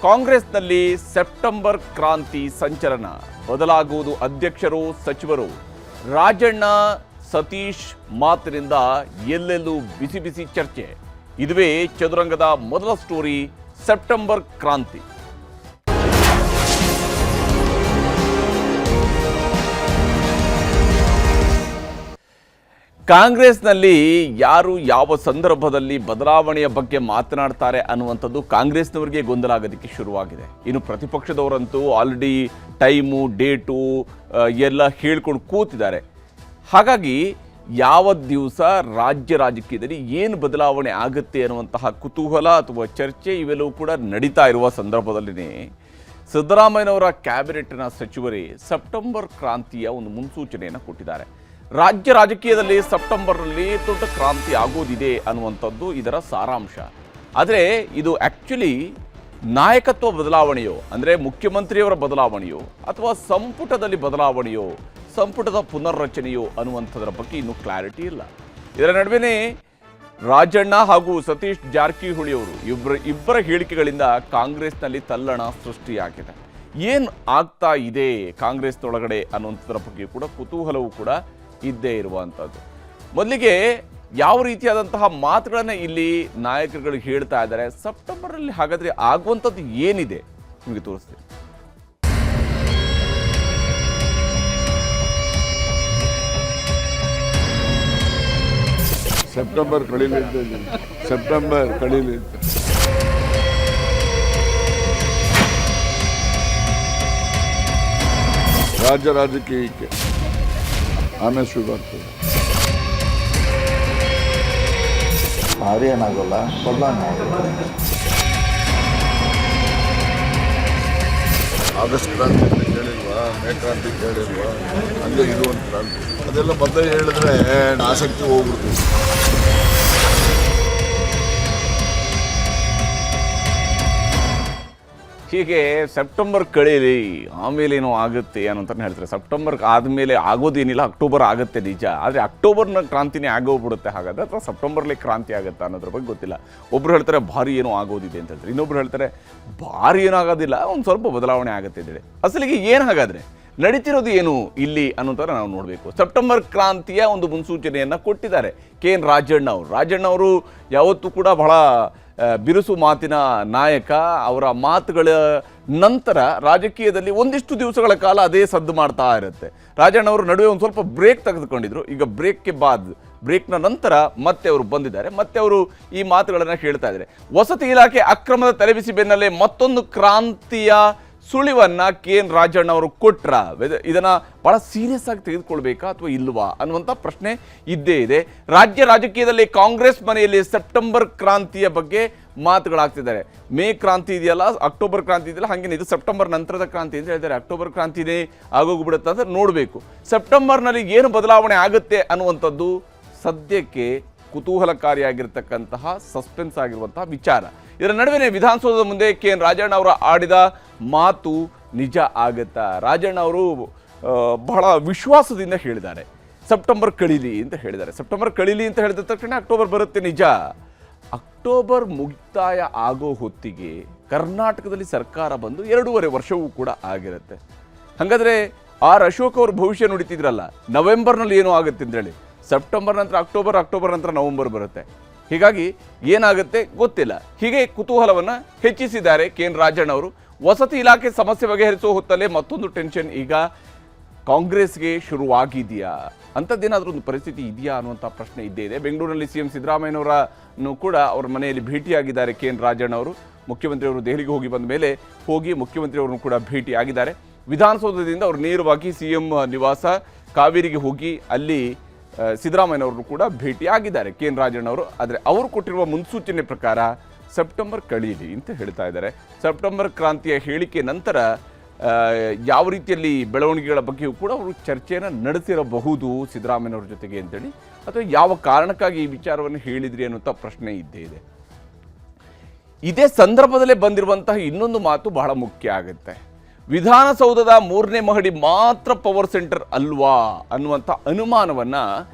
ಕಾಂಗ್ರೆಸ್ನಲ್ಲಿ ಸೆಪ್ಟೆಂಬರ್ ಕ್ರಾಂತಿ ಸಂಚಲನ, ಬದಲಾಗುವುದು ಅಧ್ಯಕ್ಷರು ಸಚಿವರು. ರಾಜಣ್ಣ ಸತೀಶ್ ಮಾತಿನಿಂದ ಎಲ್ಲೆಲ್ಲೂ ಬಿಸಿ ಬಿಸಿ ಚರ್ಚೆ. ಇದುವೇ ಚದುರಂಗದ ಮೊದಲ ಸ್ಟೋರಿ, ಸೆಪ್ಟೆಂಬರ್ ಕ್ರಾಂತಿ. ಕಾಂಗ್ರೆಸ್ನಲ್ಲಿ ಯಾರು ಯಾವ ಸಂದರ್ಭದಲ್ಲಿ ಬದಲಾವಣೆಯ ಬಗ್ಗೆ ಮಾತನಾಡ್ತಾರೆ ಅನ್ನುವಂಥದ್ದು ಕಾಂಗ್ರೆಸ್ನವರಿಗೆ ಗೊಂದಲ ಆಗೋದಕ್ಕೆ ಶುರುವಾಗಿದೆ. ಇನ್ನು ಪ್ರತಿಪಕ್ಷದವರಂತೂ ಆಲ್ರೆಡಿ ಟೈಮು ಡೇಟು ಎಲ್ಲ ಹೇಳ್ಕೊಂಡು ಕೂತಿದ್ದಾರೆ. ಹಾಗಾಗಿ ಯಾವ ದಿವಸ ರಾಜ್ಯ ರಾಜಕೀಯದಲ್ಲಿ ಏನು ಬದಲಾವಣೆ ಆಗುತ್ತೆ ಅನ್ನುವಂತಹ ಕುತೂಹಲ ಅಥವಾ ಚರ್ಚೆ ಇವೆಲ್ಲವೂ ಕೂಡ ನಡೀತಾ ಇರುವ ಸಂದರ್ಭದಲ್ಲಿನೇ ಸಿದ್ದರಾಮಯ್ಯನವರ ಕ್ಯಾಬಿನೆಟ್ನ ಸಚಿವರೇ ಸೆಪ್ಟೆಂಬರ್ ಕ್ರಾಂತಿಯ ಒಂದು ಮುನ್ಸೂಚನೆಯನ್ನು ಕೊಟ್ಟಿದ್ದಾರೆ. ರಾಜ್ಯ ರಾಜಕೀಯದಲ್ಲಿ ಸೆಪ್ಟೆಂಬರ್ನಲ್ಲಿ ದೊಡ್ಡ ಕ್ರಾಂತಿ ಆಗೋದಿದೆ ಅನ್ನುವಂಥದ್ದು ಇದರ ಸಾರಾಂಶ. ಆದರೆ ಇದು ಆ್ಯಕ್ಚುಲಿ ನಾಯಕತ್ವ ಬದಲಾವಣೆಯೋ, ಅಂದರೆ ಮುಖ್ಯಮಂತ್ರಿಯವರ ಬದಲಾವಣೆಯೋ ಅಥವಾ ಸಂಪುಟದಲ್ಲಿ ಬದಲಾವಣೆಯೋ, ಸಂಪುಟದ ಪುನರ್ರಚನೆಯೋ ಅನ್ನುವಂಥದ್ರ ಬಗ್ಗೆ ಇನ್ನೂ ಕ್ಲಾರಿಟಿ ಇಲ್ಲ. ಇದರ ನಡುವೆನೇ ರಾಜಣ್ಣ ಹಾಗೂ ಸತೀಶ್ ಜಾರಕಿಹೊಳಿ ಅವರು ಇಬ್ಬರ ಹೇಳಿಕೆಗಳಿಂದ ಕಾಂಗ್ರೆಸ್ನಲ್ಲಿ ತಲ್ಲಣ ಸೃಷ್ಟಿಯಾಗಿದೆ. ಏನು ಆಗ್ತಾ ಇದೆ ಕಾಂಗ್ರೆಸ್ನೊಳಗಡೆ ಅನ್ನುವಂಥದ್ರ ಬಗ್ಗೆ ಕೂಡ ಕುತೂಹಲವೂ ಕೂಡ ಇದ್ದೇ ಇರುವಂಥದ್ದು. ಮೊದಲಿಗೆ ಯಾವ ರೀತಿಯಾದಂತಹ ಮಾತುಗಳನ್ನು ಇಲ್ಲಿ ನಾಯಕರುಗಳು ಹೇಳ್ತಾ ಇದ್ದಾರೆ, ಸೆಪ್ಟೆಂಬರಲ್ಲಿ ಹಾಗಾದರೆ ಆಗುವಂಥದ್ದು ಏನಿದೆ ನಿಮಗೆ ತೋರಿಸ್ತೀನಿ. ಸೆಪ್ಟೆಂಬರ್ ಕಳೀಲಿ ರಾಜ್ಯ ರಾಜಕೀಯಕ್ಕೆ ಆಮೇಲೆ ಶುರು ಆಗ್ತದೆ. ಭಾರಿ ಏನಾಗಲ್ಲ, ಬದಲಾವಣೆ ಆಗುತ್ತೆ. ಆಗಸ್ಟ್ ಕ್ರಾಂತಿ ಅಂತ ಕೇಳಿಲ್ವಾ, ಮೇ ಕ್ರಾಂತಿ ಕೇಳಿಲ್ವಾ, ಹಂಗೆ ಇದು ಒಂದು ಕ್ರಾಂತಿ. ಅದೆಲ್ಲ ಮೊದಲೇ ಹೇಳಿದ್ರೆ ಆಸಕ್ತಿ ಹೋಗ್ಬಿಡ್ತೀವಿ. ಹೀಗೆ ಸೆಪ್ಟೆಂಬರ್ ಕಳೀಲಿ ಆಮೇಲೇನೋ ಆಗುತ್ತೆ ಅನ್ನೋಂತಾನೆ ಹೇಳ್ತಾರೆ. ಸೆಪ್ಟೆಂಬರ್ ಆದಮೇಲೆ ಆಗೋದೇನಿಲ್ಲ, ಅಕ್ಟೋಬರ್ ಆಗುತ್ತೆ ನಿಜ. ಆದರೆ ಅಕ್ಟೋಬರ್ನ ಕ್ರಾಂತಿನೇ ಆಗೋಗ್ಬಿಡುತ್ತೆ ಹಾಗಾದ್ರೆ, ಅಥವಾ ಸೆಪ್ಟೆಂಬರ್ಲಿ ಕ್ರಾಂತಿ ಆಗುತ್ತಾ ಅನ್ನೋದ್ರ ಬಗ್ಗೆ ಗೊತ್ತಿಲ್ಲ. ಒಬ್ರು ಹೇಳ್ತಾರೆ ಭಾರಿ ಏನೋ ಆಗೋದಿದೆ ಅಂತ ಹೇಳ್ತಾರೆ, ಇನ್ನೊಬ್ರು ಹೇಳ್ತಾರೆ ಭಾರಿ ಏನೂ ಆಗೋದಿಲ್ಲ, ಒಂದು ಸ್ವಲ್ಪ ಬದಲಾವಣೆ ಆಗುತ್ತೆ ಅಂತೇಳಿ. ಅಸಲಿಗೆ ಏನು ಹಾಗಾದರೆ ನಡೀತಿರೋದು ಏನು ಇಲ್ಲಿ ಅನ್ನೋಂಥರ ನಾವು ನೋಡಬೇಕು. ಸೆಪ್ಟೆಂಬರ್ ಕ್ರಾಂತಿಯ ಒಂದು ಮುನ್ಸೂಚನೆಯನ್ನು ಕೊಟ್ಟಿದ್ದಾರೆ KN ರಾಜಣ್ಣ ಅವರು ಯಾವತ್ತೂ ಕೂಡ ಬಹಳ ಬಿರುಸು ಮಾತಿನ ನಾಯಕ. ಅವರ ಮಾತುಗಳ ನಂತರ ರಾಜಕೀಯದಲ್ಲಿ ಒಂದಿಷ್ಟು ದಿವಸಗಳ ಕಾಲ ಅದೇ ಸದ್ದು ಮಾಡ್ತಾ ಇರುತ್ತೆ. ರಾಜಣ್ಣವರು ನಡುವೆ ಒಂದು ಸ್ವಲ್ಪ ಬ್ರೇಕ್ ತೆಗೆದುಕೊಂಡಿದ್ರು. ಈಗ ಬ್ರೇಕ್ನ ನಂತರ ಮತ್ತೆ ಅವರು ಬಂದಿದ್ದಾರೆ. ಮತ್ತೆ ಅವರು ಈ ಮಾತುಗಳನ್ನು ಹೇಳ್ತಾ ಇದ್ದಾರೆ. ವಸತಿ ಇಲಾಖೆ ಅಕ್ರಮದ ತಲೆಬಿಸಿ ಬೆನ್ನಲ್ಲೇ ಮತ್ತೊಂದು ಕ್ರಾಂತಿಯ ಸುಳಿವನ್ನ KN ಅವರು ಕೊಟ್ರ, ಇದನ್ನ ಬಹಳ ಸೀರಿಯಸ್ ಆಗಿ ತೆಗೆದುಕೊಳ್ಬೇಕಾ ಅಥವಾ ಇಲ್ವಾ ಅನ್ನುವಂಥ ಪ್ರಶ್ನೆ ಇದ್ದೇ ಇದೆ. ರಾಜ್ಯ ರಾಜಕೀಯದಲ್ಲಿ ಕಾಂಗ್ರೆಸ್ ಮನೆಯಲ್ಲಿ ಸೆಪ್ಟೆಂಬರ್ ಕ್ರಾಂತಿಯ ಬಗ್ಗೆ ಮಾತುಗಳಾಗ್ತಿದ್ದಾರೆ. ಮೇ ಕ್ರಾಂತಿ ಇದೆಯಲ್ಲ, ಅಕ್ಟೋಬರ್ ಕ್ರಾಂತಿ ಇದೆಯಲ್ಲ, ಹಾಗೇನೆ ಇದು ಸೆಪ್ಟೆಂಬರ್ ನಂತರದ ಕ್ರಾಂತಿ ಅಂತ ಹೇಳ್ತಾರೆ. ಅಕ್ಟೋಬರ್ ಕ್ರಾಂತಿನೇ ಆಗೋಗ್ಬಿಡುತ್ತೆ ಅಂತ ನೋಡಬೇಕು. ಸೆಪ್ಟೆಂಬರ್ನಲ್ಲಿ ಏನು ಬದಲಾವಣೆ ಆಗುತ್ತೆ ಅನ್ನುವಂಥದ್ದು ಸದ್ಯಕ್ಕೆ ಕುತೂಹಲಕಾರಿಯಾಗಿರ್ತಕ್ಕಂತಹ ಸಸ್ಪೆನ್ಸ್ ಆಗಿರುವಂತಹ ವಿಚಾರ. ಇದರ ನಡುವೆ ವಿಧಾನಸೌಧದ ಮುಂದೆ KN ಅವರು ಆಡಿದ ಮಾತು ನಿಜ ಆಗುತ್ತಾ? ರಾಜಣ್ಣ ಅವರು ಬಹಳ ವಿಶ್ವಾಸದಿಂದ ಹೇಳಿದ್ದಾರೆ, ಸೆಪ್ಟೆಂಬರ್ ಕಳೀಲಿ ಅಂತ ಹೇಳಿದ್ದಾರೆ. ಸೆಪ್ಟೆಂಬರ್ ಕಳೀಲಿ ಅಂತ ಹೇಳಿದ ತಕ್ಷಣ ಅಕ್ಟೋಬರ್ ಬರುತ್ತೆ ನಿಜ. ಅಕ್ಟೋಬರ್ ಮುಕ್ತಾಯ ಆಗೋ ಹೊತ್ತಿಗೆ ಕರ್ನಾಟಕದಲ್ಲಿ ಸರ್ಕಾರ ಬಂದು 2.5 ವರ್ಷವೂ ಕೂಡ ಆಗಿರುತ್ತೆ. ಹಾಗಾದರೆ ಅಶೋಕ್ ಅವರು ಭವಿಷ್ಯ ನುಡಿತಿದ್ರಲ್ಲ, ನವೆಂಬರ್ನಲ್ಲಿ ಏನೋ ಆಗುತ್ತೆ ಅಂತೇಳಿ, ಸೆಪ್ಟೆಂಬರ್ ನಂತರ ಅಕ್ಟೋಬರ್ ನಂತರ ನವೆಂಬರ್ ಬರುತ್ತೆ. ಹೀಗಾಗಿ ಏನಾಗುತ್ತೆ ಗೊತ್ತಿಲ್ಲ. ಹೀಗೆ ಕುತೂಹಲವನ್ನು ಹೆಚ್ಚಿಸಿದ್ದಾರೆ KN ಅವರು. ವಸತಿ ಇಲಾಖೆ ಸಮಸ್ಯೆ ಬಗೆಹರಿಸುವ ಹೊತ್ತಲ್ಲೇ ಮತ್ತೊಂದು ಟೆನ್ಷನ್ ಈಗ ಕಾಂಗ್ರೆಸ್ಗೆ ಶುರುವಾಗಿದೆಯಾ, ಅಂಥದ್ದೇನಾದರೂ ಒಂದು ಪರಿಸ್ಥಿತಿ ಇದೆಯಾ ಅನ್ನುವಂಥ ಪ್ರಶ್ನೆ ಇದ್ದೇ ಇದೆ. ಬೆಂಗಳೂರಿನಲ್ಲಿ CM ಸಿದ್ದರಾಮಯ್ಯನವರನ್ನು ಕೂಡ ಅವರ ಮನೆಯಲ್ಲಿ ಭೇಟಿಯಾಗಿದ್ದಾರೆ KN ಅವರು. ಮುಖ್ಯಮಂತ್ರಿಯವರು ದೆಹಲಿಗೆ ಬಂದ ಮೇಲೆ ಮುಖ್ಯಮಂತ್ರಿಯವರನ್ನು ಕೂಡ ಭೇಟಿಯಾಗಿದ್ದಾರೆ. ವಿಧಾನಸೌಧದಿಂದ ಅವರು ನೇರವಾಗಿ CM ನಿವಾಸ ಕಾವೇರಿಗೆ ಹೋಗಿ ಅಲ್ಲಿ ಸಿದ್ದರಾಮಯ್ಯನವರು ಕೂಡ ಭೇಟಿಯಾಗಿದ್ದಾರೆ KN ಅವರು. ಆದರೆ ಅವರು ಕೊಟ್ಟಿರುವ ಮುನ್ಸೂಚನೆ ಪ್ರಕಾರ ಸೆಪ್ಟೆಂಬರ್ ಕಳೀಲಿ ಅಂತ ಹೇಳ್ತಾ ಇದ್ದಾರೆ. ಸೆಪ್ಟೆಂಬರ್ ಕ್ರಾಂತಿಯ ಹೇಳಿಕೆ ನಂತರ ಯಾವ ರೀತಿಯಲ್ಲಿ ಬೆಳವಣಿಗೆಗಳ ಬಗ್ಗೆಯೂ ಕೂಡ ಅವರು ಚರ್ಚೆಯನ್ನು ನಡೆಸಿರಬಹುದು ಸಿದ್ದರಾಮಯ್ಯನವ್ರ ಜೊತೆಗೆ ಅಂತೇಳಿ, ಅಥವಾ ಯಾವ ಕಾರಣಕ್ಕಾಗಿ ಈ ವಿಚಾರವನ್ನು ಹೇಳಿದ್ರಿ ಅನ್ನುವಂಥ ಪ್ರಶ್ನೆ ಇದ್ದೇ ಇದೆ. ಇದೇ ಸಂದರ್ಭದಲ್ಲೇ ಬಂದಿರುವಂತಹ ಇನ್ನೊಂದು ಮಾತು ಬಹಳ ಮುಖ್ಯ ಆಗುತ್ತೆ. ವಿಧಾನಸೌಧದ 3ನೇ ಮಹಡಿ ಮಾತ್ರ ಪವರ್ ಸೆಂಟರ್ ಅಲ್ವಾ ಅನ್ನುವಂಥ ಅನುಮಾನವನ್ನು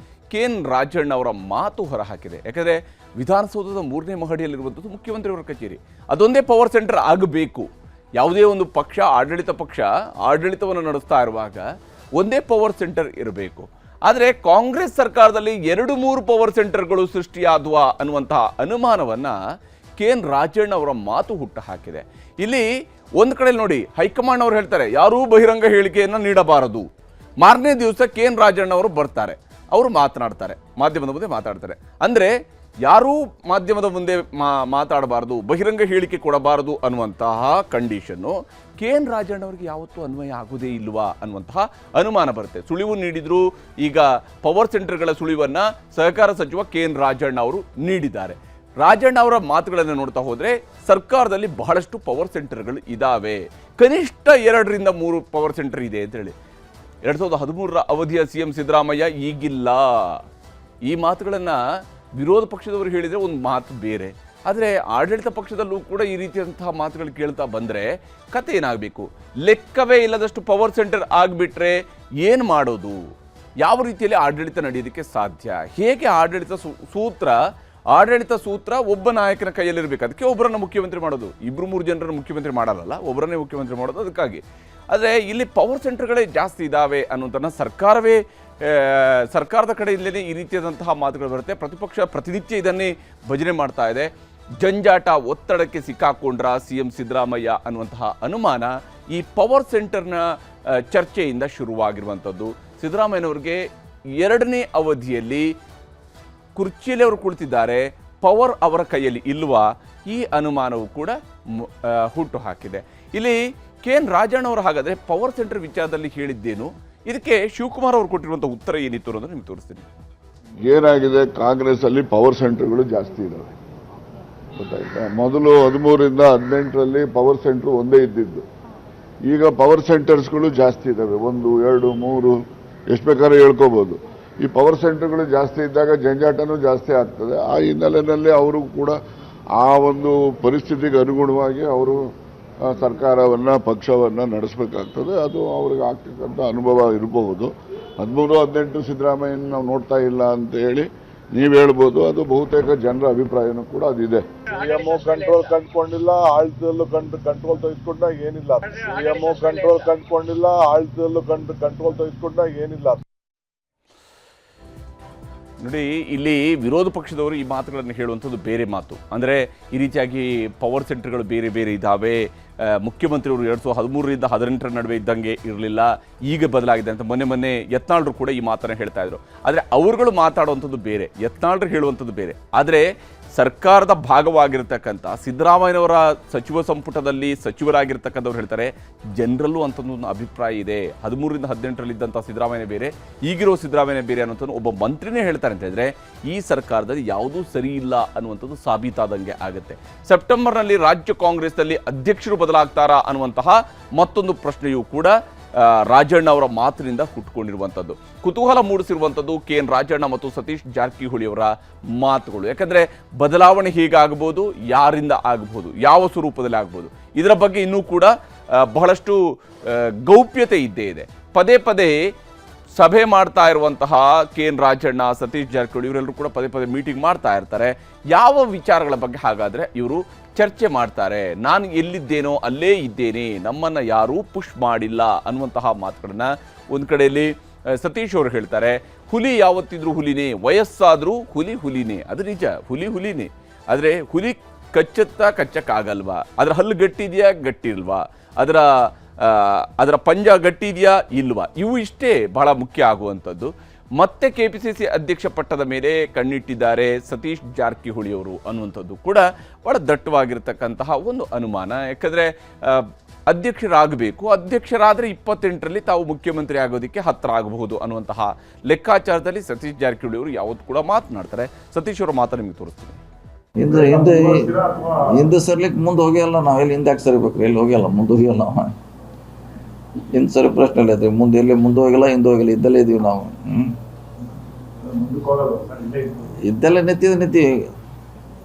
KN ಅವರ ಮಾತು ಹೊರಹಾಕಿದೆ. ಯಾಕಂದರೆ ವಿಧಾನಸೌಧದ 3ನೇ ಮಹಡಿಯಲ್ಲಿರುವಂಥದ್ದು ಮುಖ್ಯಮಂತ್ರಿಯವರ ಕಚೇರಿ, ಅದೊಂದೇ ಪವರ್ ಸೆಂಟರ್ ಆಗಬೇಕು. ಯಾವುದೇ ಒಂದು ಪಕ್ಷ ಆಡಳಿತವನ್ನು ನಡೆಸ್ತಾ ಇರುವಾಗ ಒಂದೇ ಪವರ್ ಸೆಂಟರ್ ಇರಬೇಕು. ಆದರೆ ಕಾಂಗ್ರೆಸ್ ಸರ್ಕಾರದಲ್ಲಿ 2-3 ಪವರ್ ಸೆಂಟರ್ಗಳು ಸೃಷ್ಟಿಯಾದುವ ಅನ್ನುವಂತಹ ಅನುಮಾನವನ್ನು KN ರಾಜಣ್ಣ ಅವರ ಮಾತು ಹುಟ್ಟು ಹಾಕಿದೆ. ಇಲ್ಲಿ ಒಂದು ಕಡೆ ನೋಡಿ, ಹೈಕಮಾಂಡ್ ಅವರು ಹೇಳ್ತಾರೆ ಯಾರೂ ಬಹಿರಂಗ ಹೇಳಿಕೆಯನ್ನು ನೀಡಬಾರದು. ಮಾರನೇ ದಿವಸ KN ರಾಜಣ್ಣ ಅವರು ಬರ್ತಾರೆ, ಅವರು ಮಾತನಾಡ್ತಾರೆ, ಮಾಧ್ಯಮದ ಮುಂದೆ ಮಾತಾಡ್ತಾರೆ. ಅಂದರೆ ಯಾರೂ ಮಾಧ್ಯಮದ ಮುಂದೆ ಮಾತಾಡಬಾರ್ದು, ಬಹಿರಂಗ ಹೇಳಿಕೆ ಕೊಡಬಾರದು ಅನ್ನುವಂತಹ ಕಂಡೀಷನ್ನು KN ರಾಜಣ್ಣ ಅವರಿಗೆ ಯಾವತ್ತೂ ಅನ್ವಯ ಆಗೋದೇ ಇಲ್ವಾ ಅನ್ನುವಂತಹ ಅನುಮಾನ ಬರುತ್ತೆ. ಸುಳಿವು ನೀಡಿದ್ರು. ಈಗ ಪವರ್ ಸೆಂಟರ್ಗಳ ಸುಳಿವನ್ನು ಸಹಕಾರ ಸಚಿವ KN ರಾಜಣ್ಣ ಅವರು ನೀಡಿದ್ದಾರೆ. ರಾಜಣ್ಣ ಅವರ ಮಾತುಗಳನ್ನು ನೋಡ್ತಾ ಹೋದರೆ ಸರ್ಕಾರದಲ್ಲಿ ಬಹಳಷ್ಟು ಪವರ್ ಸೆಂಟರ್ಗಳು ಇದ್ದಾವೆ, ಕನಿಷ್ಠ 2-3 ಪವರ್ ಸೆಂಟರ್ ಇದೆ ಅಂತೇಳಿ. 2013ರ ಅವಧಿಯ CM ಸಿದ್ದರಾಮಯ್ಯ ಈಗಿಲ್ಲ. ಈ ಮಾತುಗಳನ್ನು ವಿರೋಧ ಪಕ್ಷದವರು ಹೇಳಿದರೆ ಒಂದು ಮಾತು ಬೇರೆ, ಆದರೆ ಆಡಳಿತ ಪಕ್ಷದಲ್ಲೂ ಕೂಡ ಈ ರೀತಿಯಂತಹ ಮಾತುಗಳು ಕೇಳ್ತಾ ಬಂದರೆ ಕತೆ ಏನಾಗಬೇಕು? ಲೆಕ್ಕವೇ ಇಲ್ಲದಷ್ಟು ಪವರ್ ಸೆಂಟರ್ ಆಗಿಬಿಟ್ರೆ ಏನು ಮಾಡೋದು? ಯಾವ ರೀತಿಯಲ್ಲಿ ಆಡಳಿತ ನಡೆಯೋದಕ್ಕೆ ಸಾಧ್ಯ? ಹೇಗೆ ಆಡಳಿತ ಸೂತ್ರ ಒಬ್ಬ ನಾಯಕನ ಕೈಯಲ್ಲಿರಬೇಕು. ಅದಕ್ಕೆ ಒಬ್ಬರನ್ನ ಮುಖ್ಯಮಂತ್ರಿ ಮಾಡೋದು. 2-3 ಜನರನ್ನು ಮುಖ್ಯಮಂತ್ರಿ ಮಾಡಲ್ಲ, ಒಬ್ಬರನ್ನೇ ಮುಖ್ಯಮಂತ್ರಿ ಮಾಡೋದು. ಅದಕ್ಕಾಗಿ ಆದರೆ ಇಲ್ಲಿ ಪವರ್ ಸೆಂಟರ್ಗಳೇ ಜಾಸ್ತಿ ಇದ್ದಾವೆ ಅನ್ನೋದನ್ನು ಸರ್ಕಾರದ ಕಡೆಯಿಂದಲೇ ಈ ರೀತಿಯಾದಂತಹ ಮಾತುಗಳು ಬರುತ್ತೆ. ಪ್ರತಿಪಕ್ಷ ಪ್ರತಿನಿತ್ಯ ಇದನ್ನೇ ಭಜನೆ ಮಾಡ್ತಾ ಇದೆ. ಜಂಜಾಟ, ಒತ್ತಡಕ್ಕೆ ಸಿಕ್ಕಾಕೊಂಡ್ರ CM ಸಿದ್ದರಾಮಯ್ಯ ಅನ್ನುವಂತಹ ಅನುಮಾನ ಈ ಪವರ್ ಸೆಂಟರ್ನ ಚರ್ಚೆಯಿಂದ ಶುರುವಾಗಿರುವಂಥದ್ದು. ಸಿದ್ದರಾಮಯ್ಯನವ್ರಿಗೆ 2ನೇ ಅವಧಿಯಲ್ಲಿ ಕುರ್ಚಿಯಲ್ಲಿ ಅವರು ಕುಳಿತಿದ್ದಾರೆ, ಪವರ್ ಅವರ ಕೈಯಲ್ಲಿ ಇಲ್ವಾ? ಈ ಅನುಮಾನವು ಕೂಡ ಹುಟ್ಟು ಹಾಕಿದೆ. ಇಲ್ಲಿ KN ರಾಜಣ್ಣ ಅವರು ಹಾಗಾದರೆ ಪವರ್ ಸೆಂಟರ್ ವಿಚಾರದಲ್ಲಿ ಹೇಳಿದ್ದೇನು, ಇದಕ್ಕೆ ಶಿವಕುಮಾರ್ ಅವರು ಕೊಟ್ಟಿರುವಂಥ ಉತ್ತರ ಏನಿತ್ತು ಅನ್ನೋದು ನಿಮ್ಗೆ ತೋರಿಸ್ತೀನಿ. ಏನಾಗಿದೆ, ಕಾಂಗ್ರೆಸ್ ಅಲ್ಲಿ ಪವರ್ ಸೆಂಟರ್ಗಳು ಜಾಸ್ತಿ ಇದ್ದಾವೆ, ಗೊತ್ತಾಯ್ತಾ? ಮೊದಲು 13ರಿಂದ 18ರಲ್ಲಿ ಪವರ್ ಸೆಂಟರ್ ಒಂದೇ ಇದ್ದಿದ್ದು. ಈಗ ಪವರ್ ಸೆಂಟರ್ಸ್ಗಳು ಜಾಸ್ತಿ ಇದ್ದಾವೆ, 1, 2, 3 ಎಷ್ಟು ಬೇಕಾದ್ರೂ ಹೇಳ್ಕೋಬಹುದು. ಈ ಪವರ್ ಸೆಂಟರ್ಗಳು ಜಾಸ್ತಿ ಇದ್ದಾಗ ಜಂಜಾಟನೂ ಜಾಸ್ತಿ ಆಗ್ತದೆ. ಆ ಹಿನ್ನೆಲೆಯಲ್ಲಿ ಅವರು ಕೂಡ ಆ ಒಂದು ಪರಿಸ್ಥಿತಿಗೆ ಅನುಗುಣವಾಗಿ ಅವರು ಸರ್ಕಾರವನ್ನು, ಪಕ್ಷವನ್ನು ನಡೆಸಬೇಕಾಗ್ತದೆ. ಅದು ಅವ್ರಿಗೆ ಆಗ್ತಕ್ಕಂಥ ಅನುಭವ ಇರಬಹುದು. 13-18 ಸಿದ್ದರಾಮಯ್ಯನ ನಾವು ನೋಡ್ತಾ ಇಲ್ಲ ಅಂತ ಹೇಳಿ ನೀವು ಹೇಳ್ಬೋದು. ಅದು ಬಹುತೇಕ ಜನರ ಅಭಿಪ್ರಾಯನೂ ಕೂಡ ಅದಿದೆ. CMO ಕಂಟ್ರೋಲ್ ಕಂಡುಕೊಂಡಿಲ್ಲ, ಆಳ್ತದಲ್ಲೂ ಕಂಟ್ರೋಲ್ ತೆಗೆದುಕೊಂಡಾಗ ಏನಿಲ್ಲ. CMO ಕಂಟ್ರೋಲ್ ಕಂಡುಕೊಂಡಿಲ್ಲ, ಆಳ್ತದಲ್ಲೂ ಕಂಟ್ರೋಲ್ ತೆಗೆದುಕೊಂಡಾಗ ಏನಿಲ್ಲ. ನೋಡಿ, ಇಲ್ಲಿ ವಿರೋಧ ಪಕ್ಷದವರು ಈ ಮಾತುಗಳನ್ನು ಹೇಳುವಂಥದ್ದು ಬೇರೆ ಮಾತು. ಅಂದರೆ ಈ ರೀತಿಯಾಗಿ ಪವರ್ ಸೆಂಟರ್ಗಳು ಬೇರೆ ಬೇರೆ ಇದ್ದಾವೆ, ಮುಖ್ಯಮಂತ್ರಿಯವರು 2013ರಿಂದ 18ರ ನಡುವೆ ಇದ್ದಂಗೆ ಇರಲಿಲ್ಲ, ಈಗ ಬದಲಾಗಿದೆ ಅಂತ ಮೊನ್ನೆ ಯತ್ನಾಳ್ರು ಕೂಡ ಈ ಮಾತನ್ನು ಹೇಳ್ತಾ ಇದ್ರು. ಆದರೆ ಅವರುಗಳು ಮಾತಾಡುವಂಥದ್ದು ಬೇರೆ, ಯತ್ನಾಳ್ರು ಹೇಳುವಂಥದ್ದು ಬೇರೆ. ಆದರೆ ಸರ್ಕಾರದ ಭಾಗವಾಗಿರ್ತಕ್ಕಂಥ ಸಿದ್ದರಾಮಯ್ಯನವರ ಸಚಿವ ಸಂಪುಟದಲ್ಲಿ ಸಚಿವರಾಗಿರ್ತಕ್ಕಂಥವ್ರು ಹೇಳ್ತಾರೆ ಜನರಲ್ಲೂ ಅಂಥದ್ದೊಂದು ಅಭಿಪ್ರಾಯ ಇದೆ. 13ರಿಂದ 18ರಲ್ಲಿ ಇದ್ದಂಥ ಸಿದ್ದರಾಮಯ್ಯ ಬೇರೆ, ಈಗಿರೋ ಸಿದ್ದರಾಮಯ್ಯ ಬೇರೆ ಅನ್ನೋಂಥದ್ದು ಒಬ್ಬ ಮಂತ್ರಿನೇ ಹೇಳ್ತಾರೆ ಅಂತ ಹೇಳಿದ್ರೆ ಈ ಸರ್ಕಾರದಲ್ಲಿ ಯಾವುದೂ ಸರಿ ಇಲ್ಲ ಅನ್ನುವಂಥದ್ದು ಸಾಬೀತಾದಂಗೆ ಆಗುತ್ತೆ. ಸೆಪ್ಟೆಂಬರ್ನಲ್ಲಿ ರಾಜ್ಯ ಕಾಂಗ್ರೆಸ್ನಲ್ಲಿ ಅಧ್ಯಕ್ಷರು ಬದಲಾಗ್ತಾರಾ ಅನ್ನುವಂತಹ ಮತ್ತೊಂದು ಪ್ರಶ್ನೆಯೂ ಕೂಡ ರಾಜಣ್ಣ ಅವರ ಮಾತಿನಿಂದ ಹುಟ್ಟುಕೊಂಡಿರುವಂಥದ್ದು. ಕುತೂಹಲ ಮೂಡಿಸಿರುವಂಥದ್ದು KN ರಾಜಣ್ಣ ಮತ್ತು ಸತೀಶ್ ಜಾರಕಿಹೊಳಿ ಅವರ ಮಾತುಗಳು. ಯಾಕಂದರೆ ಬದಲಾವಣೆ ಹೇಗಾಗಬಹುದು, ಯಾರಿಂದ ಆಗಬಹುದು, ಯಾವ ಸ್ವರೂಪದಲ್ಲಿ ಆಗ್ಬೋದು, ಇದರ ಬಗ್ಗೆ ಇನ್ನೂ ಕೂಡ ಬಹಳಷ್ಟು ಗೌಪ್ಯತೆ ಇದ್ದೇ ಇದೆ. ಪದೇ ಪದೇ ಸಭೆ ಮಾಡ್ತಾ ಇರುವಂತಹ KN ರಾಜಣ್ಣ, ಸತೀಶ್ ಜಾರಕಿಹೊಳಿ ಇವರೆಲ್ಲರೂ ಕೂಡ ಪದೇ ಪದೇ ಮೀಟಿಂಗ್ ಮಾಡ್ತಾ ಇರ್ತಾರೆ. ಯಾವ ವಿಚಾರಗಳ ಬಗ್ಗೆ ಹಾಗಾದರೆ ಇವರು ಚರ್ಚೆ ಮಾಡ್ತಾರೆ? ನಾನು ಎಲ್ಲಿದ್ದೇನೋ ಅಲ್ಲೇ ಇದ್ದೇನೆ, ನಮ್ಮನ್ನು ಯಾರೂ ಪುಷ್ ಮಾಡಿಲ್ಲ ಅನ್ನುವಂತಹ ಮಾತುಗಳನ್ನ ಒಂದು ಕಡೆಯಲ್ಲಿ ಸತೀಶ್ ಅವರು ಹೇಳ್ತಾರೆ. ಹುಲಿ ಯಾವತ್ತಿದ್ರೂ ಹುಲಿನೇ, ವಯಸ್ಸಾದರೂ ಹುಲಿನೇ, ಅದು ನಿಜ, ಹುಲಿನೇ. ಆದರೆ ಹುಲಿ ಕಚ್ಚಕ್ಕಾಗಲ್ವಾ? ಅದರ ಹಲ್ಲು ಗಟ್ಟಿದೆಯಾ, ಗಟ್ಟಿಲ್ವಾ? ಅದರ ಪಂಜ ಗಟ್ಟಿದೆಯಾ, ಇಲ್ವಾ? ಇವು ಇಷ್ಟೇ ಬಹಳ ಮುಖ್ಯ ಆಗುವಂಥದ್ದು. ಮತ್ತೆ KPCC ಅಧ್ಯಕ್ಷ ಪಟ್ಟದ ಮೇಲೆ ಕಣ್ಣಿಟ್ಟಿದ್ದಾರೆ ಸತೀಶ್ ಜಾರಕಿಹೊಳಿ ಅವರು ಅನ್ನುವಂಥದ್ದು ಕೂಡ ಬಹಳ ದಟ್ಟವಾಗಿರ್ತಕ್ಕಂತಹ ಒಂದು ಅನುಮಾನ. ಯಾಕಂದರೆ ಅಧ್ಯಕ್ಷರಾದರೆ 28ರಲ್ಲಿ ತಾವು ಮುಖ್ಯಮಂತ್ರಿ ಆಗೋದಕ್ಕೆ ಹತ್ತಿರ ಆಗಬಹುದು ಅನ್ನುವಂತಹ ಲೆಕ್ಕಾಚಾರದಲ್ಲಿ ಸತೀಶ್ ಜಾರಕಿಹೊಳಿ ಅವರು ಯಾವತ್ತೂ ಕೂಡ ಮಾತನಾಡ್ತಾರೆ. ಸತೀಶ್ ಅವರ ಮಾತು ನಿಮಗೆ ತೋರಿಸ್ತೀನಿ. ಹಿಂದೆ ಸರ್ಲಿಕ್ಕೆ ಮುಂದೆ ಹೋಗಿಲ್ಲ, ನಾವೆಲ್ಲಿ ಹಿಂದೆ ಯಾಕೆ ಸರಿಬೇಕು? ಎಲ್ಲಿ ಹೋಗಿಲ್ಲ, ಮುಂದೆ ಹೋಗಿಲ್ಲ. ಹಿಂದೆ ಸರಿ ಪ್ರಶ್ನೆ ಇಲ್ಲ. ಮುಂದೆ ಎಲ್ಲಿ ಮುಂದೆ ಹೋಗಿಲ್ಲ, ಹಿಂದೆ ಹೋಗಿಲ್ಲ, ಇದ್ದಲ್ಲೇ ಇದೀವಿ ನಾವು. ಇದ್ದಲ್ಲೇ ನಿಂತೀವಿ.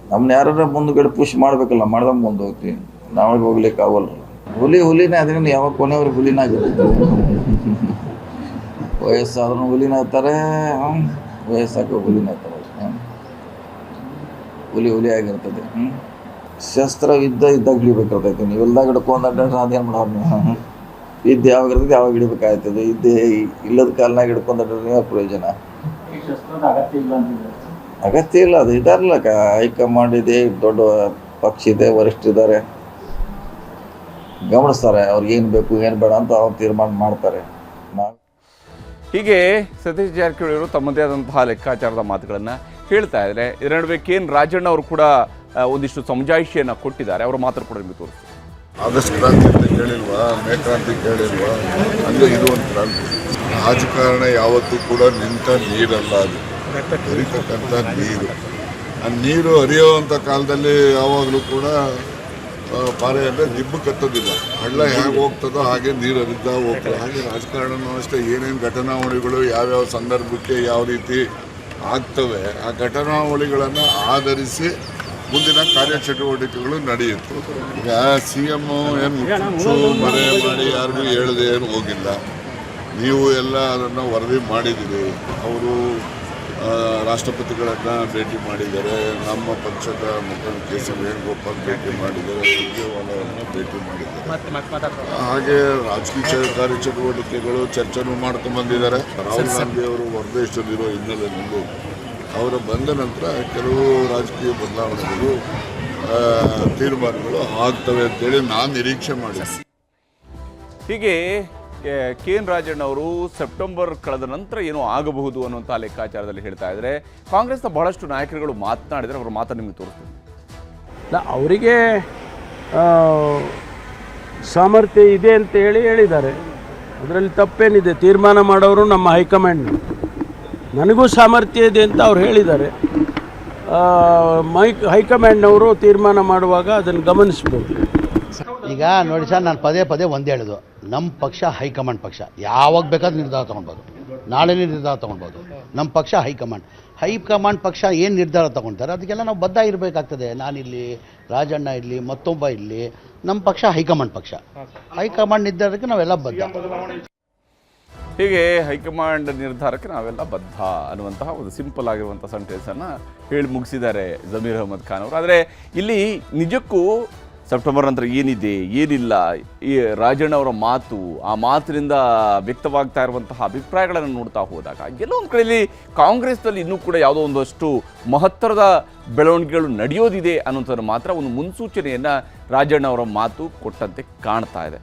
ನಮ್ಮನ್ನ ಯಾರು ಮುಂದುಗಡೆ ಪುಷ್ ಮಾಡ್ಬೇಕಲ್ಲ, ಮಾಡ್ದಂಗೆ ಮುಂದೆ ಹೋಗ್ತೀವಿ. ನಾವಾಗ ಹೋಗ್ಲಿಕ್ಕೆ ಆಗಲ್ಲ. ಹುಲಿನೇ ಅದೇನು ಯಾವಾಗ ಕೊನೆಯವ್ರಿಗೆ ಹುಲಿನ ಆಗಿರ್ತದೆ. ವಯಸ್ಸಾದ್ರೂ ಹುಲಿನ ಆಗ್ತಾರೆ, ವಯಸ್ಸಾಕ ಹುಲಿನ ಆಗ್ತಾರೆ. ಹುಲಿ ಆಗಿರ್ತದೆ. ಶಸ್ತ್ರ ಇದ್ದಾಗ ಹಿಡಿಬೇಕಾಗ್ತೈತಿ. ನೀವೆಲ್ದಾಗ ಹಿಡ್ಕೊಂಡ್ರೆ ಅದೇನು ಮಾಡೋರು ನೀವು? ಇದ್ದು ಯಾವಾಗ ಇರ್ತೈತಿ ಯಾವಾಗ ಹಿಡಿಬೇಕಾಗ್ತದೆ. ಇಲ್ಲದ ಕಾಲನಾಗ ಹಿಡ್ಕೊಂಡ್ರೆ ನೀವು ಪ್ರಯೋಜನ. ಅಗತ್ಯ ಇಲ್ಲ, ಅದು ಇದಾರಲ್ಲ ಹೈಕಮಾಂಡ್ ಇದೆ, ದೊಡ್ಡ ಪಕ್ಷ ಇದೆ, ವರಿಷ್ಠರಿದ್ದಾರೆ, ಗಮನಿಸ್ತಾರೆ ಅವ್ರಿಗೆ ಏನು ಬೇಕು ಏನು ಬೇಡ ಅಂತ ಅವ್ರು ತೀರ್ಮಾನ ಮಾಡ್ತಾರೆ. ಹೀಗೆ ಸತೀಶ್ ಜಾರಕಿಹೊಳಿ ಅವರು ತಮ್ಮದೇ ಆದಂತಹ ಲೆಕ್ಕಾಚಾರದ ಮಾತುಗಳನ್ನು ಹೇಳ್ತಾ ಇದ್ದಾರೆ. ಇದರ ನಡುವೆ KN ರಾಜಣ್ಣ ಅವರು ಕೂಡ ಒಂದಿಷ್ಟು ಸಮಜಾಯಿಷಿಯನ್ನು ಕೊಟ್ಟಿದ್ದಾರೆ. ಅವರ ಮಾತು ಕೂಡ ನಿಮಗೆ ತೋರಿಸ್ತಾರೆ. ಆಗಸ್ಟ್ ಕ್ರಾಂತಿ ಅಂತ ಕೇಳಿಲ್ವಾ, ಮೇ ಕ್ರಾಂತಿ ಕೇಳಿಲ್ವಾ, ಹಂಗೆ ಇದು ಒಂದು ಕ್ರಾಂತಿ. ರಾಜಕಾರಣ ಯಾವತ್ತೂ ಕೂಡ ನಿಂತ ನೀರಲ್ಲ, ಅದು ಹರಿತಕ್ಕಂಥ ನೀರು. ಆ ನೀರು ಹರಿಯುವಂಥ ಕಾಲದಲ್ಲಿ ಯಾವಾಗಲೂ ಕೂಡ ಪಾರೆ ಅಂದರೆ ದಿಬ್ಬು ಕತ್ತೋದಿಲ್ಲ. ಹಳ್ಳ ಹೇಗೆ ಹೋಗ್ತದೋ ಹಾಗೆ ನೀರು ಹರಿತಾ ಹೋಗ್ತದೆ. ಹಾಗೆ ರಾಜಕಾರಣನೂ ಅಷ್ಟೇ, ಏನೇನು ಘಟನಾವಳಿಗಳು ಯಾವ್ಯಾವ ಸಂದರ್ಭಕ್ಕೆ ಯಾವ ರೀತಿ ಆಗ್ತವೆ ಆ ಘಟನಾವಳಿಗಳನ್ನು ಆಧರಿಸಿ ಮುಂದಿನ ಕಾರ್ಯಚಟುವಟಿಕೆಗಳು ನಡೆಯುತ್ತೆ. ಈಗ CM ಏನು ಮುಚ್ಚು ಮರೆ ಮಾಡಿ ಯಾರಿಗೂ ಹೇಳದೆ ಏನು ಹೋಗಿಲ್ಲ. ನೀವು ಎಲ್ಲ ಅದನ್ನು ವರದಿ ಮಾಡಿದ್ದೀರಿ. ಅವರು ರಾಷ್ಟ್ರಪತಿಗಳನ್ನು ಭೇಟಿ ಮಾಡಿದ್ದಾರೆ, ನಮ್ಮ ಪಕ್ಷದ ಮುಖಂಡ KC ವೇಣುಗೋಪಾಲ್ ಭೇಟಿ ಮಾಡಿದ್ದಾರೆ, ಸುರ್ಜೇವಾಲಾವನ್ನು ಭೇಟಿ ಮಾಡಿದ್ದಾರೆ. ಹಾಗೆ ರಾಜಕೀಯ ಕಾರ್ಯಚಟುವಟಿಕೆಗಳು ಚರ್ಚೆನೂ ಮಾಡ್ಕೊಂಡು ಬಂದಿದ್ದಾರೆ. ರಾಹುಲ್ ಗಾಂಧಿ ಅವರು ಹೊರದೇಶದಲ್ಲಿರೋ ಹಿನ್ನೆಲೆಯಲ್ಲಿ ಅವರು ಬಂದ ನಂತರ ಕೆಲವು ರಾಜಕೀಯ ಬದಲಾವಣೆಗಳು ತೀರ್ಮಾನಗಳು ಆಗ್ತವೆ ಅಂತೇಳಿ ನಾನು ನಿರೀಕ್ಷೆ ಮಾಡಿದ್ದೆ. ಹೀಗೆ KN ರಾಜಣ್ಣ ಅವರು ಸೆಪ್ಟೆಂಬರ್ ಕಳೆದ ನಂತರ ಏನೋ ಆಗಬಹುದು ಅನ್ನುವಂಥ ಲೆಕ್ಕಾಚಾರದಲ್ಲಿ ಹೇಳ್ತಾ ಇದ್ದಾರೆ. ಕಾಂಗ್ರೆಸ್ನ ಬಹಳಷ್ಟು ನಾಯಕರುಗಳು ಮಾತನಾಡಿದರೆ ಅವರ ಮಾತನ್ನು ನಿಮಗೆ ತೋರಿಸ್ತೀನಿ. ಅವರಿಗೆ ಸಾಮರ್ಥ್ಯ ಇದೆ ಅಂತ ಹೇಳಿದ್ದಾರೆ. ಅದರಲ್ಲಿ ತಪ್ಪೇನಿದೆ? ತೀರ್ಮಾನ ಮಾಡೋರು ನಮ್ಮ ಹೈಕಮಾಂಡ್. ನನಗೂ ಸಾಮರ್ಥ್ಯ ಇದೆ ಅಂತ ಅವ್ರು ಹೇಳಿದ್ದಾರೆ. ಹೈಕಮಾಂಡ್ನವರು ತೀರ್ಮಾನ ಮಾಡುವಾಗ ಅದನ್ನು ಗಮನಿಸ್ಬೋದು. ಈಗ ನೋಡಿ ಸರ್, ನಾನು ಪದೇ ಒಂದೇ ಹೇಳೋದು, ನಮ್ಮ ಪಕ್ಷ ಹೈಕಮಾಂಡ್ ಪಕ್ಷ. ಯಾವಾಗ ಬೇಕಾದ್ರೂ ನಿರ್ಧಾರ ತೊಗೊಳ್ಬೋದು, ನಾಳೆನೇ ನಿರ್ಧಾರ ತೊಗೊಳ್ಬೋದು. ನಮ್ಮ ಪಕ್ಷ ಹೈಕಮಾಂಡ್ ಪಕ್ಷ ಏನು ನಿರ್ಧಾರ ತೊಗೊಳ್ತಾರೆ ಅದಕ್ಕೆಲ್ಲ ನಾವು ಬದ್ಧ ಇರಬೇಕಾಗ್ತದೆ. ನಾನಿರಲಿ, ರಾಜಣ್ಣ ಇರಲಿ, ಮತ್ತೊಬ್ಬ ಇರಲಿ, ನಮ್ಮ ಪಕ್ಷ ಹೈಕಮಾಂಡ್ ನಿರ್ಧಾರಕ್ಕೆ ನಾವೆಲ್ಲ ಬದ್ಧ. ಹೀಗೆ ಹೈಕಮಾಂಡ್ ನಿರ್ಧಾರಕ್ಕೆ ನಾವೆಲ್ಲ ಬದ್ಧ ಅನ್ನುವಂತಹ ಒಂದು ಸಿಂಪಲ್ ಆಗಿರುವಂಥ ಸೆಂಟೆನ್ಸನ್ನು ಹೇಳಿ ಮುಗಿಸಿದ್ದಾರೆ ಜಮೀರ್ ಅಹ್ಮದ್ ಖಾನ್ ಅವರು. ಆದರೆ ಇಲ್ಲಿ ನಿಜಕ್ಕೂ ಸೆಪ್ಟೆಂಬರ್ ನಂತರ ಏನಿದೆ ಏನಿಲ್ಲ, ಈ ರಾಜಣ್ಣ ಅವರ ಮಾತು, ಆ ಮಾತಿನಿಂದ ವ್ಯಕ್ತವಾಗ್ತಾ ಇರುವಂತಹ ಅಭಿಪ್ರಾಯಗಳನ್ನು ನೋಡ್ತಾ ಹೋದಾಗ ಎಲ್ಲೋ ಒಂದು ಕಡೆಯಲ್ಲಿ ಕಾಂಗ್ರೆಸ್ನಲ್ಲಿ ಇನ್ನೂ ಕೂಡ ಯಾವುದೋ ಒಂದಷ್ಟು ಮಹತ್ತರದ ಬೆಳವಣಿಗೆಗಳು ನಡೆಯೋದಿದೆ ಅನ್ನೋಂಥದ್ದು ಮಾತ್ರ ಒಂದು ಮುನ್ಸೂಚನೆಯನ್ನು ರಾಜಣ್ಣ ಅವರ ಮಾತು ಕೊಟ್ಟಂತೆ ಕಾಣ್ತಾ ಇದೆ.